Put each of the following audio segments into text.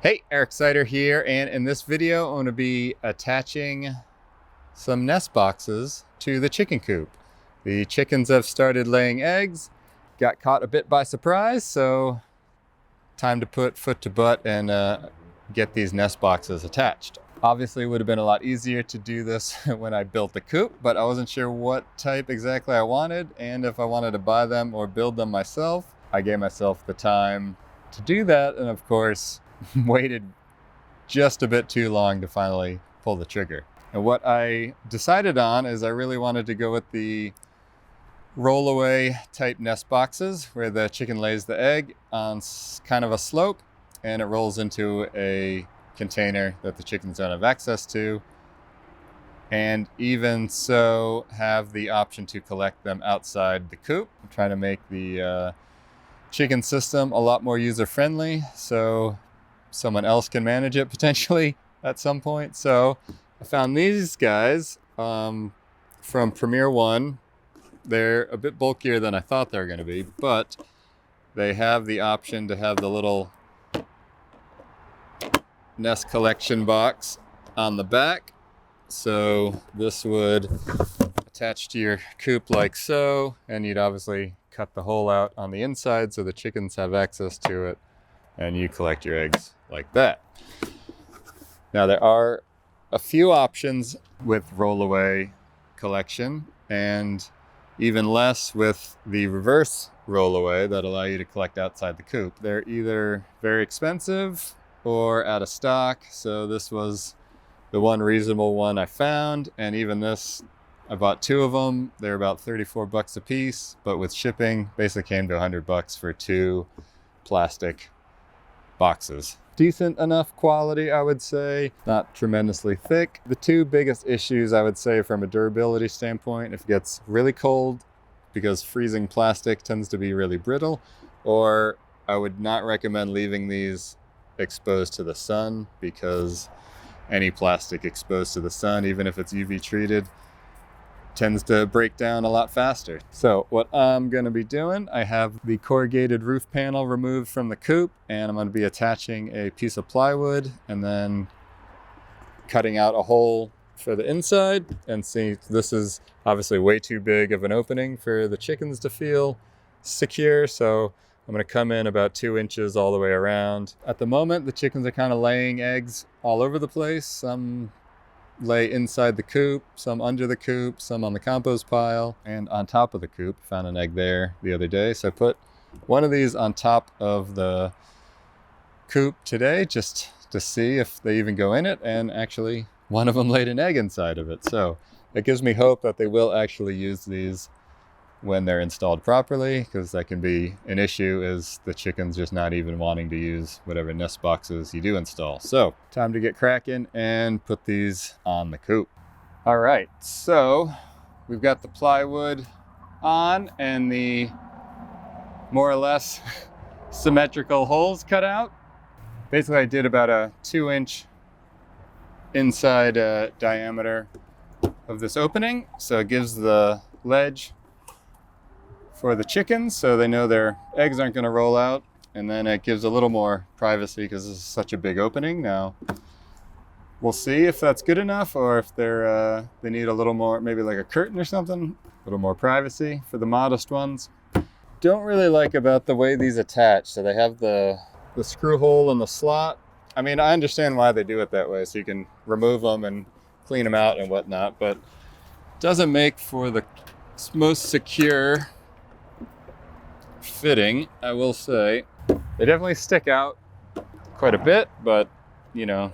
Hey, Eric Sider here, and in this video I'm going to be attaching some nest boxes to the chicken coop. The chickens have started laying eggs, got caught a bit by surprise, so time to put foot to butt and get these nest boxes attached. Obviously it would have been a lot easier to do this when I built the coop, but I wasn't sure what type exactly I wanted and if I wanted to buy them or build them myself. I gave myself the time to do that, and of course waited just a bit too long to finally pull the trigger. And what I decided on is I really wanted to go with the roll-away type nest boxes where the chicken lays the egg on kind of a slope and it rolls into a container that the chickens don't have access to, and even so have the option to collect them outside the coop. I'm trying to make the chicken system a lot more user-friendly so someone else can manage it potentially at some point. So I found these guys from Premier One. They're a bit bulkier than I thought they were going to be, but they have the option to have the little nest collection box on the back. So this would attach to your coop like so, and you'd obviously cut the hole out on the inside so the chickens have access to it, and you collect your eggs like that. Now there are a few options with roll-away collection, and even less with the reverse roll-away that allow you to collect outside the coop. They're either very expensive or out of stock, so this was the one reasonable one I found, and even this, I bought two of them. They're about 34 bucks a piece, but with shipping, basically came to 100 bucks for two plastic boxes. Decent enough quality, I would say, not tremendously thick. The two biggest issues I would say from a durability standpoint, if it gets really cold, because freezing plastic tends to be really brittle, or I would not recommend leaving these exposed to the sun, because any plastic exposed to the sun, even if it's UV treated, tends to break down a lot faster. So what I'm going to be doing, I have the corrugated roof panel removed from the coop, and I'm going to be attaching a piece of plywood and then cutting out a hole for the inside. And see, this is obviously way too big of an opening for the chickens to feel secure, so I'm going to come in about 2 inches all the way around. At the moment, the chickens are kind of laying eggs all over the place. Some lay inside the coop, some under the coop, some on the compost pile, and on top of the coop. Found an egg there the other day, so I put one of these on top of the coop today just to see if they even go in it, and actually one of them laid an egg inside of it. So it gives me hope that they will actually use these when they're installed properly, because that can be an issue, is the chickens just not even wanting to use whatever nest boxes you do install. So time to get cracking and put these on the coop. All right, so we've got the plywood on and the more or less symmetrical holes cut out. Basically I did about a 2-inch inside diameter of this opening, so it gives the ledge for the chickens so they know their eggs aren't going to roll out, and then it gives a little more privacy because this is such a big opening. Now we'll see if that's good enough, or if they need a little more, maybe like a curtain or something, a little more privacy for the modest ones. Don't really like about the way these attach, so they have the screw hole in the slot. I mean, I understand why they do it that way, so you can remove them and clean them out and whatnot, but it doesn't make for the most secure fitting, I will say. They definitely stick out quite a bit, but you know,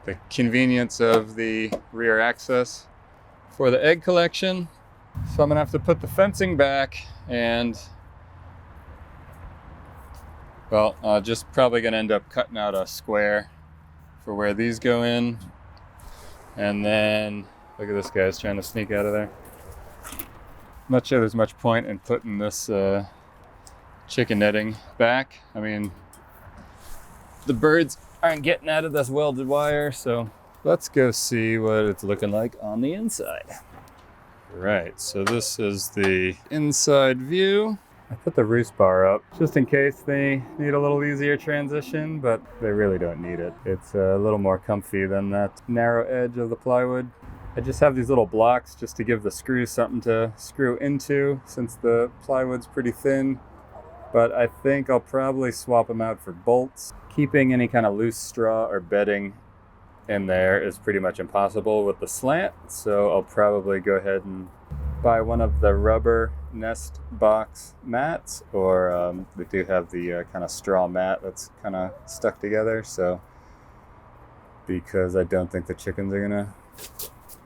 the convenience of the rear access for the egg collection. So I'm gonna have to put the fencing back, and well, just probably gonna end up cutting out a square for where these go in, and then look at this guy's trying to sneak out of there. I'm not sure there's much point in putting this chicken netting back. I mean, the birds aren't getting out of this welded wire, so let's go see what it's looking like on the inside. Right, so this is the inside view. I put the roost bar up just in case they need a little easier transition, but they really don't need it. It's a little more comfy than that narrow edge of the plywood. I just have these little blocks just to give the screws something to screw into since the plywood's pretty thin, but I think I'll probably swap them out for bolts. Keeping any kind of loose straw or bedding in there is pretty much impossible with the slant, so I'll probably go ahead and buy one of the rubber nest box mats, or they do have the kind of straw mat that's kind of stuck together, so because I don't think the chickens are gonna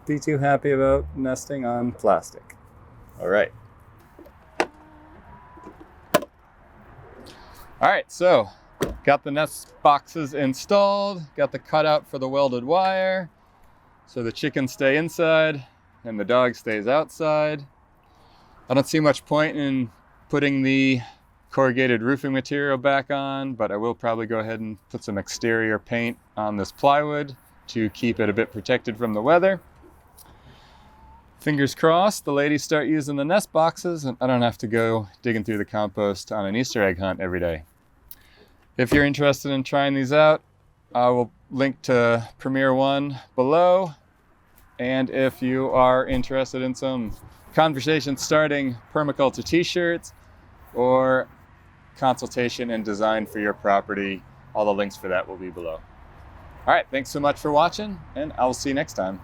be too happy about nesting on plastic. All right. All right, so got the nest boxes installed, got the cutout for the welded wire, so the chickens stay inside and the dog stays outside. I don't see much point in putting the corrugated roofing material back on, but I will probably go ahead and put some exterior paint on this plywood to keep it a bit protected from the weather. Fingers crossed the ladies start using the nest boxes and I don't have to go digging through the compost on an Easter egg hunt every day. If you're interested in trying these out, I will link to Premier One below. And if you are interested in some conversation starting permaculture t-shirts or consultation and design for your property, all the links for that will be below. All right, thanks so much for watching, and I will see you next time.